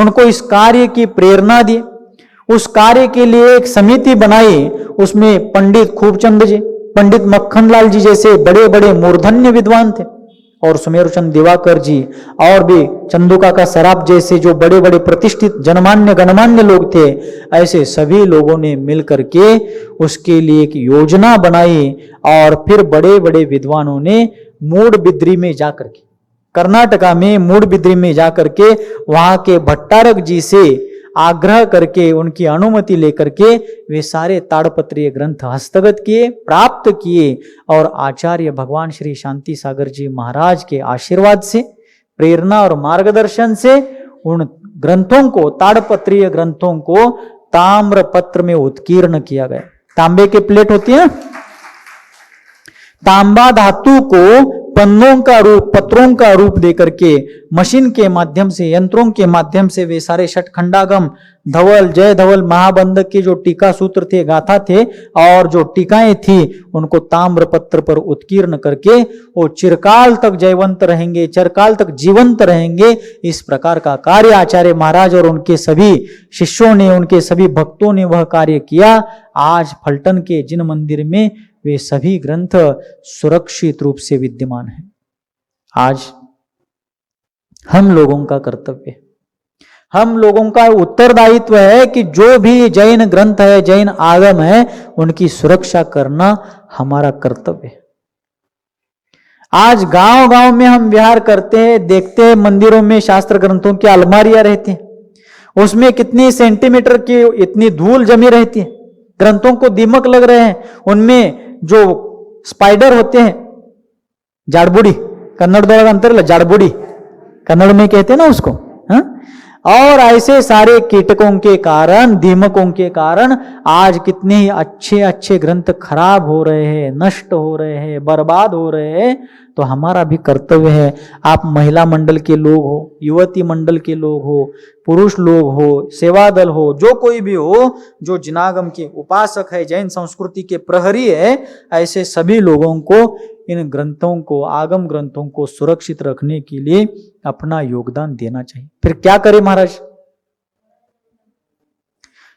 उनको इस कार्य की प्रेरणा दी। उस कार्य के लिए एक समिति बनाई, उसमें पंडित खूबचंद जी, पंडित मक्खनलाल जी जैसे बड़े बड़े मूर्धन्य विद्वान थे, और सुमेरुचंद दिवाकर जी, और भी चंदुका का सराफ जैसे जो बड़े बड़े प्रतिष्ठित जनमान्य गणमान्य लोग थे। ऐसे सभी लोगों ने मिलकर के उसके लिए एक योजना बनाई, और फिर बड़े बड़े विद्वानों ने मूडबिद्री में जाकर के, कर्नाटका में मूडबिद्री में जाकर के वहां के भट्टारक जी से आग्रह करके, उनकी अनुमति लेकर के वे सारे ताड़पत्रीय ग्रंथ हस्तगत किए, प्राप्त किए, और आचार्य भगवान श्री शांति सागर जी महाराज के आशीर्वाद से, प्रेरणा और मार्गदर्शन से उन ग्रंथों को, ताड़पत्रीय ग्रंथों को ताम्र पत्र में उत्कीर्ण किया गया। तांबे के प्लेट होती है, तांबा धातु को पन्नों का रूप, पत्रों का रूप देकर के मशीन के माध्यम से, यंत्रों के माध्यम से वे सारे षटखंडागम, धवल, जय धवल, महाबंधक के जो टीका सूत्र थे, गाथा थे, और जो टीकाएं थी, उनको ताम्र पत्र पर उत्कीर्ण करके वो चिरकाल तक जयवंत रहेंगे, चिरकाल तक जीवंत रहेंगे। इस प्रकार का कार्य आचार्य महाराज और उनके सभी शिष्यों ने, उनके सभी भक्तों ने वह कार्य किया। आज फलटन के जिन मंदिर में वे सभी ग्रंथ सुरक्षित रूप से विद्यमान हैं। आज हम लोगों का कर्तव्य, हम लोगों का उत्तरदायित्व है कि जो भी जैन ग्रंथ है, जैन आगम है, उनकी सुरक्षा करना हमारा कर्तव्य है। आज गांव गांव में हम विहार करते हैं, देखते हैं मंदिरों में शास्त्र ग्रंथों की अलमारियां रहती हैं, उसमें कितनी सेंटीमीटर की इतनी धूल जमी रहती है, ग्रंथों को दीमक लग रहे हैं, उनमें जो स्पाइडर होते हैं, जाड़बुड़ी, कन्नड़ द्वारा अंतर जाड़बुड़ी कन्नड़ में कहते हैं ना उसको, हा? और ऐसे सारे कीटकों के कारण, दीमकों के कारण आज कितने ही अच्छे अच्छे ग्रंथ खराब हो रहे हैं, नष्ट हो रहे हैं, बर्बाद हो रहे हैं। तो हमारा भी कर्तव्य है, आप महिला मंडल के लोग हो, युवती मंडल के लोग हो, पुरुष लोग हो, सेवा दल हो, जो कोई भी हो, जो जिनागम के उपासक है, जैन संस्कृति के प्रहरी है, ऐसे सभी लोगों को इन ग्रंथों को, आगम ग्रंथों को सुरक्षित रखने के लिए अपना योगदान देना चाहिए। फिर क्या करें महाराज?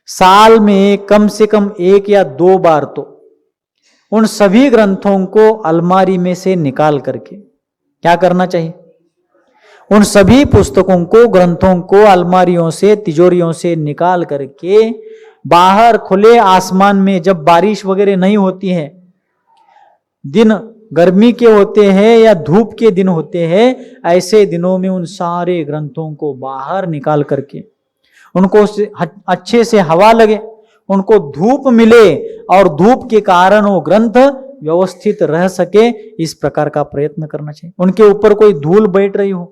साल में कम से कम 1 या 2 बार तो उन सभी ग्रंथों को अलमारी में से निकाल करके क्या करना चाहिए? उन सभी पुस्तकों को, ग्रंथों को अलमारियों से, तिजोरियों से निकाल करके बाहर खुले आसमान में, जब बारिश वगैरह नहीं होती है, दिन गर्मी के होते हैं या धूप के दिन होते हैं, ऐसे दिनों में उन सारे ग्रंथों को बाहर निकाल करके, उनको अच्छे से हवा लगे, उनको धूप मिले, और धूप के कारण वो ग्रंथ व्यवस्थित रह सके, इस प्रकार का प्रयत्न करना चाहिए। उनके ऊपर कोई धूल बैठ रही हो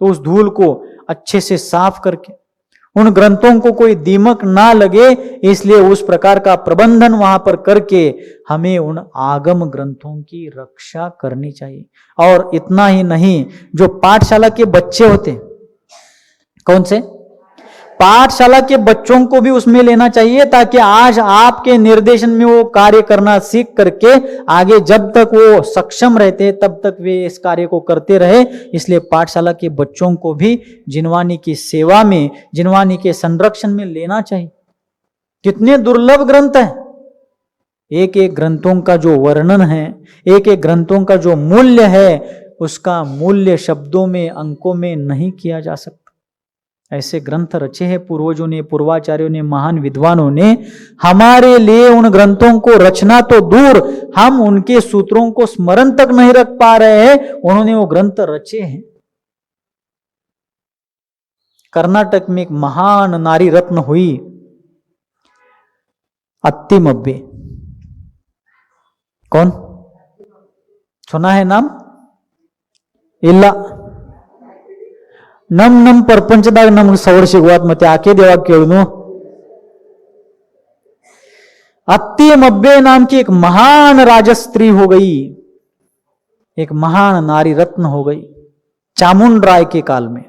तो उस धूल को अच्छे से साफ करके, उन ग्रंथों को कोई दीमक ना लगे, इसलिए उस प्रकार का प्रबंधन वहां पर करके हमें उन आगम ग्रंथों की रक्षा करनी चाहिए। और इतना ही नहीं, जो पाठशाला के बच्चे होते, कौन से पाठशाला के बच्चों को भी उसमें लेना चाहिए, ताकि आज आपके निर्देशन में वो कार्य करना सीख करके आगे जब तक वो सक्षम रहते तब तक वे इस कार्य को करते रहे। इसलिए पाठशाला के बच्चों को भी जिनवानी की सेवा में, जिनवानी के संरक्षण में लेना चाहिए। कितने दुर्लभ ग्रंथ हैं, एक एक ग्रंथों का जो वर्णन है, एक एक ग्रंथों का जो मूल्य है, उसका मूल्य शब्दों में, अंकों में नहीं किया जा सकता। ऐसे ग्रंथ रचे हैं पूर्वजों ने, पूर्वाचार्यों ने, महान विद्वानों ने। हमारे लिए उन ग्रंथों को रचना तो दूर, हम उनके सूत्रों को स्मरण तक नहीं रख पा रहे हैं, उन्होंने वो ग्रंथ रचे हैं। कर्नाटक में एक महान नारी रत्न हुई, अत्तिमब्बे। कौन सुना है नाम? ಇಲ್ಲ ನಮ್ಮ ಪ್ರಪಂಚದಾಗ ನಮ್ಗೆ ಸವರ್ ಸಿಗುವಾತ್, ಮತ್ತೆ आके देवा ಕೇಳುನು। अत्तिमब्बे नाम की एक महान राजस्त्री हो गई, एक महान नारी रत्न हो गई चामुंड राय के काल में।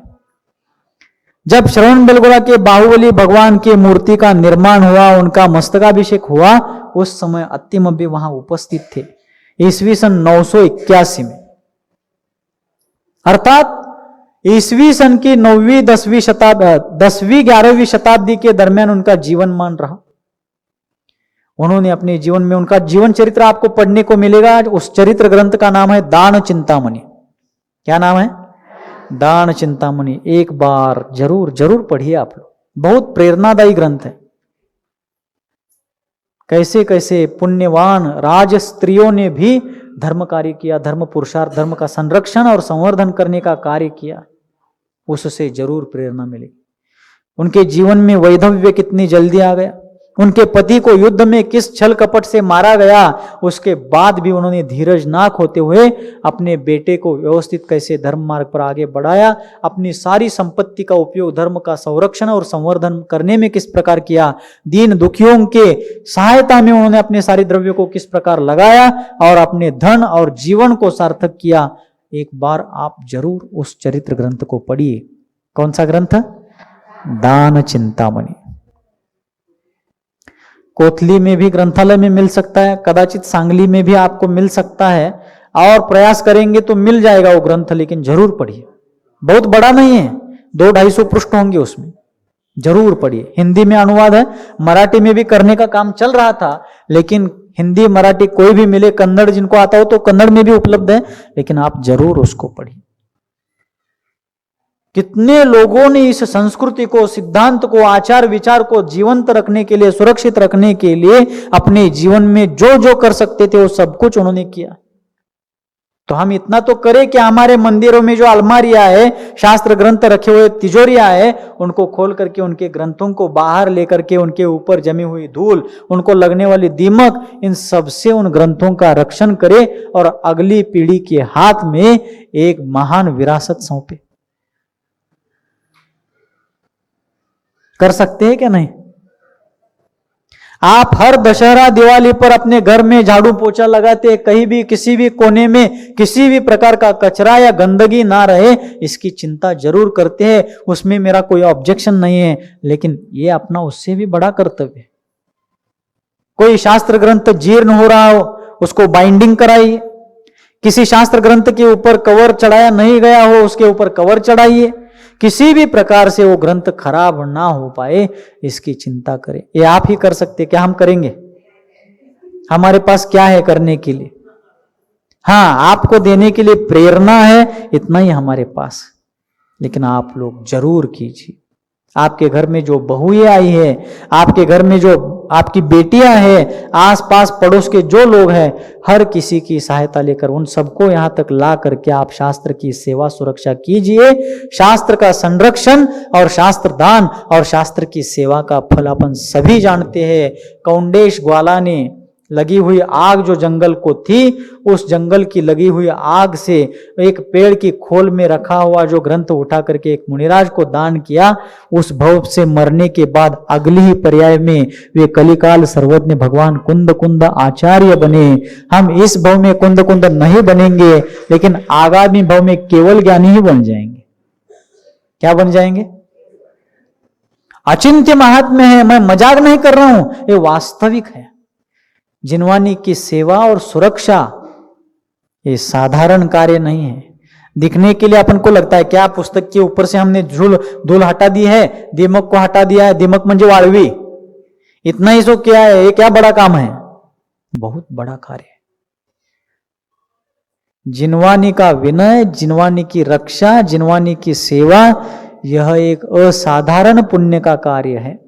जब श्रवण बेलगोला के बाहुबली भगवान की मूर्ति का निर्माण हुआ, उनका मस्तकाभिषेक हुआ, उस समय अत्तिमब्बे वहां उपस्थित थे, ईस्वी सन 981 में। अर्थात ईसवी सन की 9वीं 10वीं शताब्दी 10वीं 11वीं शताब्दी के दरमियान उनका जीवनमान रहा। उन्होंने अपने जीवन में, उनका जीवन चरित्र आपको पढ़ने को मिलेगा। उस चरित्र ग्रंथ का नाम है दान चिंतामणि। क्या नाम है? दान चिंतामणि। एक बार जरूर जरूर पढ़िए आप लोग, बहुत प्रेरणादायी ग्रंथ है। कैसे कैसे पुण्यवान राज स्त्रियों ने भी धर्म कार्य किया, धर्म पुरुषार्थ, धर्म का संरक्षण और संवर्धन करने का कार्य किया, उससे जरूर प्रेरणा मिलेगी। उनके जीवन में वैधव्य कितनी जल्दी आ गया, उनके पति को युद्ध में किस छल कपट से मारा गया, उसके बाद भी उन्होंने धीरज ना खोते हुए अपने बेटे को व्यवस्थित कैसे धर्म मार्ग पर आगे बढ़ाया, अपनी सारी संपत्ति का उपयोग धर्म का संरक्षण और संवर्धन करने में किस प्रकार किया, दीन दुखियों के सहायता में उन्होंने अपने सारे द्रव्यों को किस प्रकार लगाया और अपने धन और जीवन को सार्थक किया। एक बार आप जरूर उस चरित्र ग्रंथ को पढ़िए। कौन सा ग्रंथ? दान चिंतामणि। कोथली में भी ग्रंथालय में मिल सकता है, कदाचित सांगली में भी आपको मिल सकता है, और प्रयास करेंगे तो मिल जाएगा वो ग्रंथ, लेकिन जरूर पढ़िए। बहुत बड़ा नहीं है, 200-250 पृष्ठ होंगे उसमें, जरूर पढ़िए। हिंदी में अनुवाद है, मराठी में भी करने का काम चल रहा था, लेकिन हिंदी मराठी कोई भी मिले, कन्नड़ जिनको आता हो तो कन्नड़ में भी उपलब्ध है, लेकिन आप जरूर उसको पढ़िए। कितने लोगों ने इस संस्कृति को, सिद्धांत को, आचार विचार को जीवंत रखने के लिए, सुरक्षित रखने के लिए अपने जीवन में जो जो कर सकते थे वो सब कुछ उन्होंने किया। तो हम इतना तो करें कि हमारे मंदिरों में जो अलमारियां है, शास्त्र ग्रंथ रखे हुए तिजोरियां है, उनको खोल करके उनके ग्रंथों को बाहर लेकर के उनके ऊपर जमी हुई धूल, उनको लगने वाली दीमक, इन सब से उन ग्रंथों का रक्षण करे और अगली पीढ़ी के हाथ में एक महान विरासत सौंपे। कर सकते हैं क्या? नहीं। आप हर दशहरा दिवाली पर अपने घर में झाड़ू पोछा लगाते, कहीं भी किसी भी कोने में किसी भी प्रकार का कचरा या गंदगी ना रहे, इसकी चिंता जरूर करते हैं। उसमें मेरा कोई ऑब्जेक्शन नहीं है, लेकिन ये अपना उससे भी बड़ा कर्तव्य है। कोई शास्त्र ग्रंथ जीर्ण हो रहा हो, उसको बाइंडिंग कराइए। किसी शास्त्र ग्रंथ के ऊपर कवर चढ़ाया नहीं गया हो, उसके ऊपर कवर चढ़ाइए। किसी भी प्रकार से वो ग्रंथ खराब ना हो पाए, इसकी चिंता करें। ये आप ही कर सकते, क्या हम करेंगे? हमारे पास क्या है करने के लिए? हाँ, आपको देने के लिए प्रेरणा है, इतना ही हमारे पास, लेकिन आप लोग जरूर कीजिए। आपके घर में जो बहुएं आई है, आपके घर में जो आपकी बेटियां हैं, आसपास पड़ोस के जो लोग हैं, हर किसी की सहायता लेकर उन सबको यहां तक ला करके आप शास्त्र की सेवा सुरक्षा कीजिए। शास्त्र का संरक्षण और शास्त्र दान और शास्त्र की सेवा का फल अपन सभी जानते हैं। कौंडेश ग्वाला ने लगी हुई आग जो जंगल को थी, उस जंगल की लगी हुई आग से एक पेड़ की खोल में रखा हुआ जो ग्रंथ उठा करके एक मुनिराज को दान किया। उस भव से मरने के बाद अगली ही पर्याय में वे कलिकाल सर्वज्ञ भगवान कुंद कुंद आचार्य बने। हम इस भव में कुंद कुंद नहीं बनेंगे, लेकिन आगामी भव में केवल ज्ञानी ही बन जाएंगे। क्या बन जाएंगे? अचिंत्य महात्म्य है, मैं मजाक नहीं कर रहा हूं, ये वास्तविक है। जिनवानी की सेवा और सुरक्षा ये साधारण कार्य नहीं है। दिखने के लिए अपन को लगता है क्या पुस्तक के ऊपर से हमने धूल हटा दी है, दीमक को हटा दिया है, दीमक म्हणजे वाळवी, इतना ही सो क्या है, ये क्या बड़ा काम है? बहुत बड़ा कार्य है। जिनवानी का विनय, जिनवानी की रक्षा, जिनवानी की सेवा, यह एक असाधारण पुण्य का कार्य है,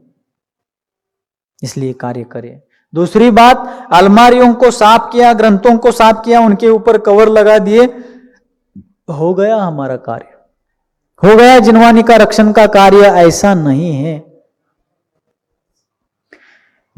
इसलिए कार्य करें। दूसरी बात, अलमारियों को साफ किया, ग्रंथों को साफ किया, उनके ऊपर कवर लगा दिए, हो गया हमारा कार्य, हो गया जिनवानी का रक्षण का कार्य। ऐसा नहीं है।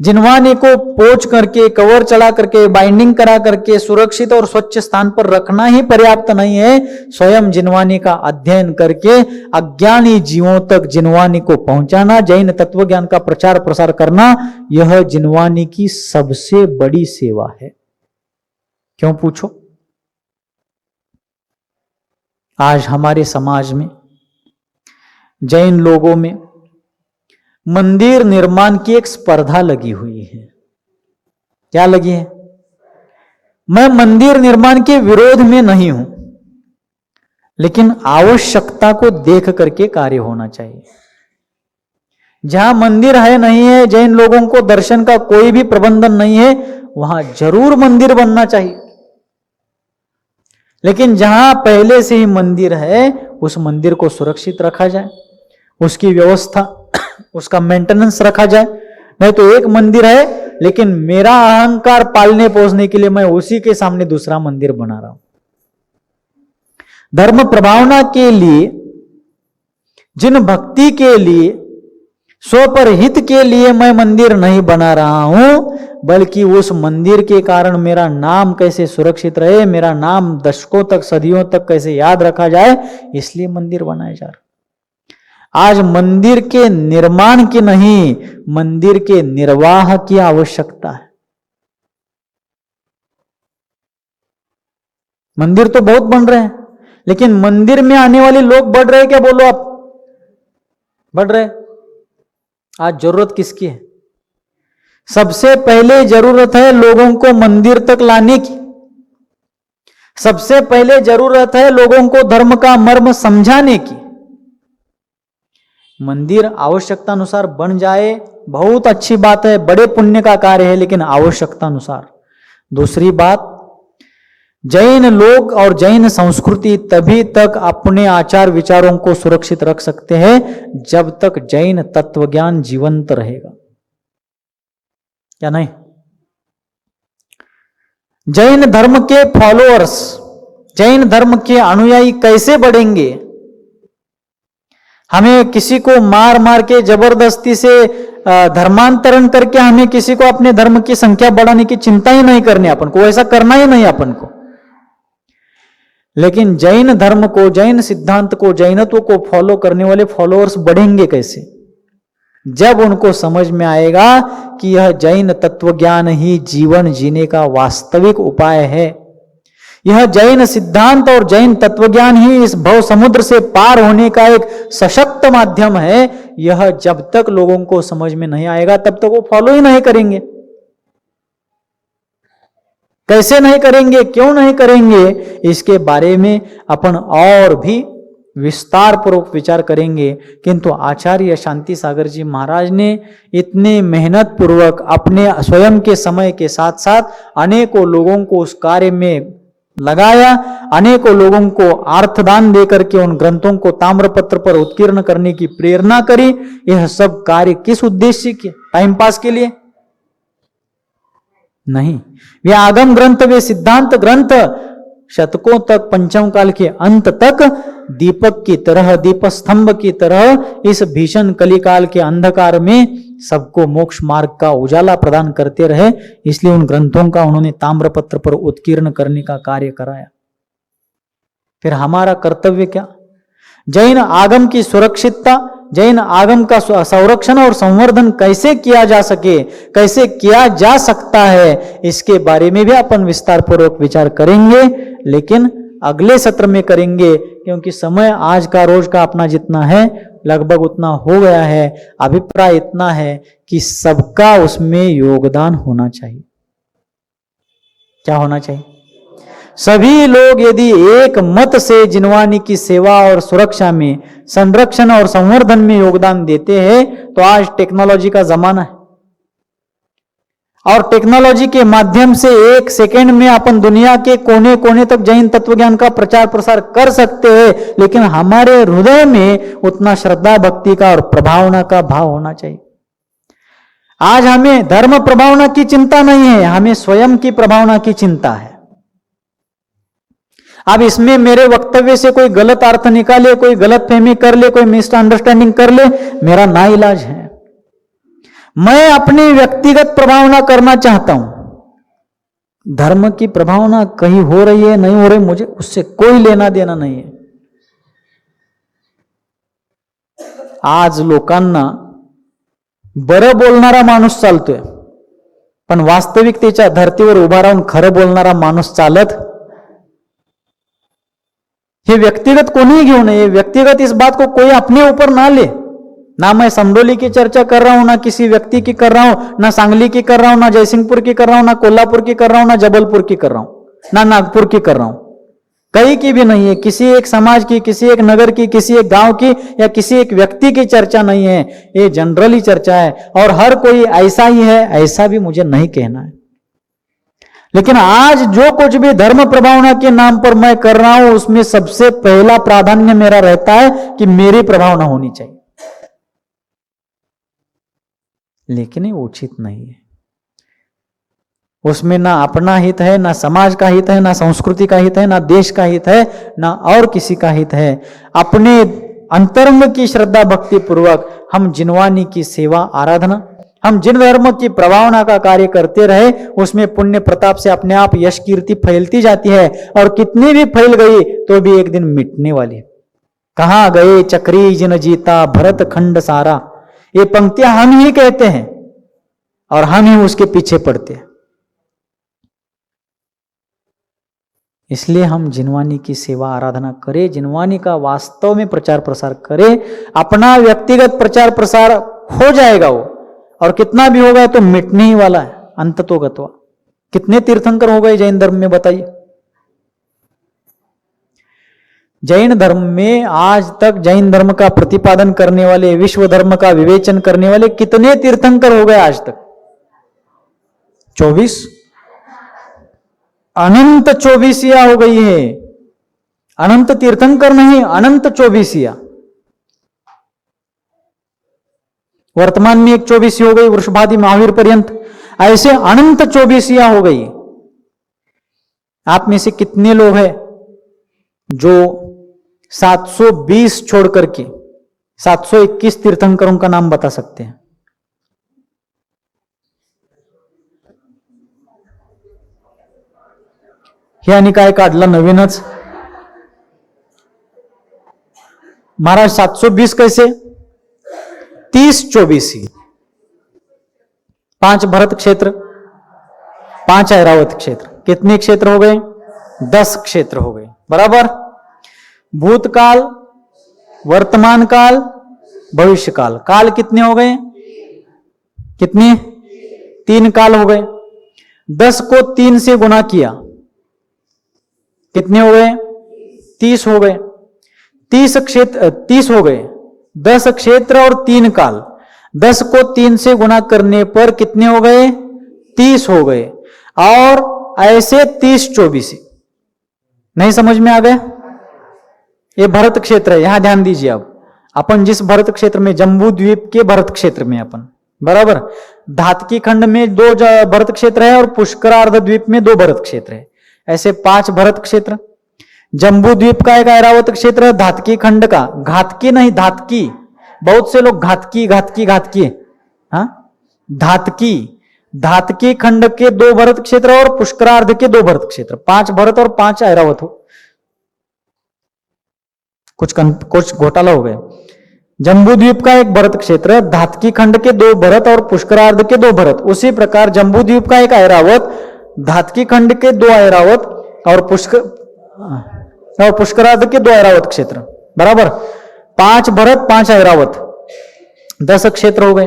जिनवानी को पोंछ करके, कवर चढ़ा करके, बाइंडिंग करा करके सुरक्षित और स्वच्छ स्थान पर रखना ही पर्याप्त नहीं है। स्वयं जिनवानी का अध्ययन करके अज्ञानी जीवों तक जिनवानी को पहुंचाना, जैन तत्व ज्ञान का प्रचार प्रसार करना, यह जिनवानी की सबसे बड़ी सेवा है। क्यों पूछो? आज हमारे समाज में, जैन लोगों में मंदिर निर्माण की एक स्पर्धा लगी हुई है। क्या लगी है? मैं मंदिर निर्माण के विरोध में नहीं हूं, लेकिन आवश्यकता को देख करके कार्य होना चाहिए। जहां मंदिर है नहीं है, जैन लोगों को दर्शन का कोई भी प्रबंधन नहीं है, वहां जरूर मंदिर बनना चाहिए। लेकिन जहां पहले से ही मंदिर है, उस मंदिर को सुरक्षित रखा जाए, उसकी व्यवस्था, उसका मेंटेनेंस रखा जाए। नहीं तो एक मंदिर है लेकिन मेरा अहंकार पालने पोसने के लिए मैं उसी के सामने दूसरा मंदिर बना रहा हूं। धर्म प्रभावना के लिए, जिन भक्ति के लिए, स्वपर हित के लिए मैं मंदिर नहीं बना रहा हूं, बल्कि उस मंदिर के कारण मेरा नाम कैसे सुरक्षित रहे, मेरा नाम दशकों तक, सदियों तक कैसे याद रखा जाए, इसलिए मंदिर बनाया जा रहा। आज मंदिर के निर्माण की नहीं, मंदिर के निर्वाह की आवश्यकता है। मंदिर तो बहुत बन रहे हैं, लेकिन मंदिर में आने वाले लोग बढ़ रहे, क्या बोलो आप? बढ़ रहे। आज जरूरत किसकी है? सबसे पहले जरूरत है लोगों को मंदिर तक लाने की। सबसे पहले जरूरत है लोगों को धर्म का मर्म समझाने की। मंदिर आवश्यकता अनुसार बन जाए, बहुत अच्छी बात है, बड़े पुण्य का कार्य है, लेकिन आवश्यकता अनुसार। दूसरी बात, जैन लोग और जैन संस्कृति तभी तक अपने आचार विचारों को सुरक्षित रख सकते हैं जब तक जैन तत्वज्ञान जीवंत रहेगा, क्या नहीं? जैन धर्म के फॉलोअर्स, जैन धर्म के अनुयायी कैसे बढ़ेंगे? हमें किसी को मार मार के जबरदस्ती से धर्मांतरण करके हमें किसी को अपने धर्म की संख्या बढ़ाने की चिंता ही नहीं करनी, अपन को ऐसा करना ही नहीं अपन को। लेकिन जैन धर्म को, जैन सिद्धांत को, जैनत्व को फॉलो करने वाले फॉलोअर्स बढ़ेंगे कैसे? जब उनको समझ में आएगा कि यह जैन तत्वज्ञान ही जीवन जीने का वास्तविक उपाय है, यह जैन सिद्धांत और जैन तत्वज्ञान ही इस भव समुद्र से पार होने का एक सशक्त माध्यम है। यह जब तक लोगों को समझ में नहीं आएगा तब तक वो फॉलो ही नहीं करेंगे। कैसे नहीं करेंगे, क्यों नहीं करेंगे, इसके बारे में अपन और भी विस्तार पूर्वक विचार करेंगे। किंतु आचार्य शांति सागर जी महाराज ने इतने मेहनत पूर्वक अपने स्वयं के समय के साथ साथ अनेकों लोगों को उस कार्य में लगाया, अनेकों लोगों को अर्थदान देकर के उन ग्रंथों को ताम्रपत्र पर उत्कीर्ण करने की प्रेरणा करी। यह सब कार्य किस उद्देश्य के? टाइम पास के लिए नहीं। वे आगम ग्रंथ, वे सिद्धांत ग्रंथ शतकों तक, पंचम काल के अंत तक दीपक की तरह, दीपस्तंभ की तरह इस भीषण कलिकाल के अंधकार में सबको मोक्ष मार्ग का उजाला प्रदान करते रहे। इसलिए उन ग्रंथों का उन्होंने ताम्रपत्र पर उत्कीर्ण करने का कार्य कराया। फिर हमारा कर्तव्य क्या? जैन आगम की सुरक्षितता, जैन आगम का संरक्षण और संवर्धन कैसे किया जा सके, कैसे किया जा सकता है, इसके बारे में भी अपन विस्तार पूर्वक विचार करेंगे, लेकिन अगले सत्र में करेंगे, क्योंकि समय आज का रोज का अपना जितना है लगभग उतना हो गया है। अभिप्राय इतना है कि सबका उसमें योगदान होना चाहिए। क्या होना चाहिए? सभी लोग यदि एक मत से जिनवानी की सेवा और सुरक्षा में, संरक्षण और संवर्धन में योगदान देते हैं, तो आज टेक्नोलॉजी का जमाना है और टेक्नोलॉजी के माध्यम से एक सेकेंड में अपन दुनिया के कोने कोने तक जैन तत्वज्ञान का प्रचार प्रसार कर सकते हैं। लेकिन हमारे हृदय में उतना श्रद्धा, भक्ति का और प्रभावना का भाव होना चाहिए। आज हमें धर्म प्रभावना की चिंता नहीं है, हमें स्वयं की प्रभावना की चिंता है। अब इसमें मेरे वक्तव्य से कोई गलत अर्थ निकाले, कोई गलत फहमी कर ले, कोई मिसअंडरस्टैंडिंग कर ले, मेरा ना इलाज है। मैं अपनी व्यक्तिगत प्रभावना करना चाहता हूं। धर्म की प्रभावना कहीं हो रही है, नहीं हो रही, मुझे उससे कोई लेना देना नहीं है। आज लोकांना बरं बोलणारा माणूस चालतोय, पण वास्तविकतेच्या धर्तीवर उभा राहून खरं बोलणारा माणूस चालत, ये व्यक्तिगत कोनी घेऊ नये। व्यक्तिगत इस बात को कोई अपने ऊपर ना ले। ना मैं समडोली की चर्चा कर रहा हूं, ना किसी व्यक्ति की कर रहा हूं, ना सांगली की कर रहा हूं, ना जयसिंहपुर की कर रहा हूं, ना कोल्हापुर की कर रहा हूं, ना जबलपुर की कर रहा हूं, ना नागपुर की कर रहा हूं। कहीं की भी नहीं है, किसी एक समाज की, किसी एक नगर की, किसी एक गांव की या किसी एक व्यक्ति की चर्चा नहीं है, ये जनरली चर्चा है। और हर कोई ऐसा ही है ऐसा भी मुझे नहीं कहना है। लेकिन आज जो कुछ भी धर्म प्रभावना के नाम पर मैं कर रहा हूं उसमें सबसे पहला प्राधान्य मेरा रहता है कि मेरी प्रभावना होनी चाहिए। लेकिन ये उचित नहीं है। उसमें ना अपना हित है, ना समाज का हित है, ना संस्कृति का हित है, ना देश का हित है, ना और किसी का हित है। अपने अंतरंग की श्रद्धा भक्ति पूर्वक हम जिनवानी की सेवा आराधना, हम जिन धर्म की प्रभावना का कार्य करते रहे उसमें पुण्य प्रताप से अपने आप यश कीर्ति फैलती जाती है। और कितनी भी फैल गई तो भी एक दिन मिटने वाली है। कहां गए चक्री जिन जीता भरत खंड सारा, ये पंक्तियां हम ही कहते हैं और हम ही उसके पीछे पड़ते हैं। इसलिए हम जिनवानी की सेवा आराधना करें, जिनवानी का वास्तव में प्रचार प्रसार करें। अपना व्यक्तिगत प्रचार प्रसार हो जाएगा वो, और कितना भी होगा तो मिटने ही वाला है अंततोगत्वा। कितने तीर्थंकर हो गए जैन धर्म में बताइए। जैन धर्म में आज तक जैन धर्म का प्रतिपादन करने वाले, विश्व धर्म का विवेचन करने वाले कितने तीर्थंकर हो गए आज तक? 24 अनंत 24 हो गई है। अनंत तीर्थंकर नहीं, अनंत 24। वर्तमान में एक 24 हो गई, वृषभादि महावीर पर्यंत, ऐसे अनंत 24 हो गई। आप में से कितने लोग हैं जो 720 छोड़ करके 721 तीर्थंकरों का नाम बता सकते हैं? हे निकाय काढला नवीनच महाराज। 720 कैसे? 30-24 5 भरत क्षेत्र, 5 ऐरावत क्षेत्र, कितने क्षेत्र हो गए? 10 क्षेत्र हो गए, बराबर। भूतकाल, वर्तमान काल, भविष्य काल, काल कितने हो गए? कितने? 3 काल हो गए। 10 को 3 से गुना किया, कितने हो गए? 30 हो गए। 30 क्षेत्र 30 हो गए। 10 क्षेत्र और 3 काल, 10 को 3 से गुना करने पर कितने हो गए? 30 हो गए। और ऐसे 30-24 नहीं समझ में आ गए? ये भरत क्षेत्र है, यहां ध्यान दीजिए। अब अपन जिस भरत क्षेत्र में, जम्बू द्वीप के भरत क्षेत्र में अपन, बराबर। धातकी खंड में 2 भरत क्षेत्र है और पुष्करार्ध द्वीप में 2 भरत क्षेत्र है। ऐसे 5 भरत क्षेत्र। जम्बू द्वीप का एक ऐरावत क्षेत्र है, धातकी खंड का, घातकी नहीं धातकी। बहुत से लोग घातकी घातकी घातकी, हाँ, धातकी। धातकी खंड के 2 भरत क्षेत्र और पुष्करार्ध के 2 भरत क्षेत्र, 5 भरत और 5 ऐरावत हो। कुछ घोटाला हो गए। जम्बू द्वीप का एक भरत क्षेत्र, धातकी खंड के 2 भरत और पुष्करार्ध के 2 भरत। उसी प्रकार जम्बू द्वीप का एक ऐरावत, धातकी खंड के 2 ऐरावत और पुष्करार्ध के 2 ऐरावत क्षेत्र, बराबर। 5 भरत 5 ऐरावत, 10 क्षेत्र हो गए।